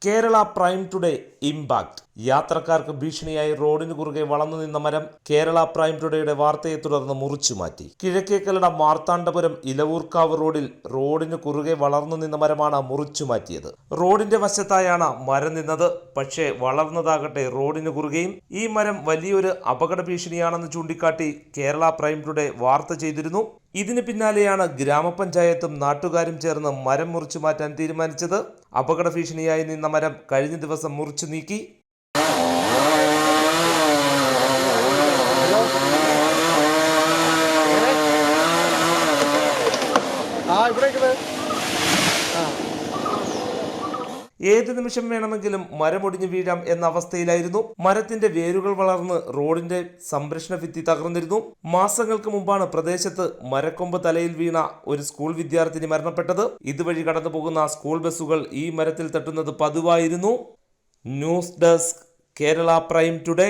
Kerala prime today impact. യാത്രക്കാർക്ക് ഭീഷണിയായി റോഡിന് കുറുകെ വളർന്നു നിന്ന മരം കേരള പ്രൈം ടുഡേയുടെ വാർത്തയെ തുടർന്ന് മുറിച്ചുമാറ്റി. കിഴക്കേക്കല്ലട മാർത്താണ്ഡപുരം ഇലവൂർക്കാവ് റോഡിൽ റോഡിന് കുറുകെ വളർന്നു നിന്ന മരമാണ് മുറിച്ചുമാറ്റിയത്. റോഡിന്റെ വശത്തായാണ് മരം നിന്നത്. പക്ഷേ വളർന്നതാകട്ടെ റോഡിന് കുറുകെയും. ഈ മരം വലിയൊരു അപകട ഭീഷണിയാണെന്ന് ചൂണ്ടിക്കാട്ടി കേരള പ്രൈം ടുഡേ വാർത്ത ചെയ്തിരുന്നു. ഇതിന് പിന്നാലെയാണ് ഗ്രാമപഞ്ചായത്തും നാട്ടുകാരും ചേർന്ന് മരം മുറിച്ചു മാറ്റാൻ തീരുമാനിച്ചത്. അപകട ഭീഷണിയായി നിന്ന മരം കഴിഞ്ഞ ദിവസം മുറിച്ചു നീക്കി. ഏത് നിമിഷം വേണമെങ്കിലും മരമൊടിഞ്ഞു വീഴാം എന്ന അവസ്ഥയിലായിരുന്നു. മരത്തിന്റെ വേരുകൾ വളർന്ന് റോഡിന്റെ സംരക്ഷണ ഭിത്തി തകർന്നിരുന്നു. മാസങ്ങൾക്ക് മുമ്പാണ് പ്രദേശത്ത് മരക്കൊമ്പ് തലയിൽ വീണ ഒരു സ്കൂൾ വിദ്യാർത്ഥിനി മരണപ്പെട്ടത്. ഇതുവഴി കടന്നു പോകുന്ന സ്കൂൾ ബസ്സുകൾ ഈ മരത്തിൽ തട്ടുന്നത് പതിവായിരുന്നു. News desk, Kerala prime today.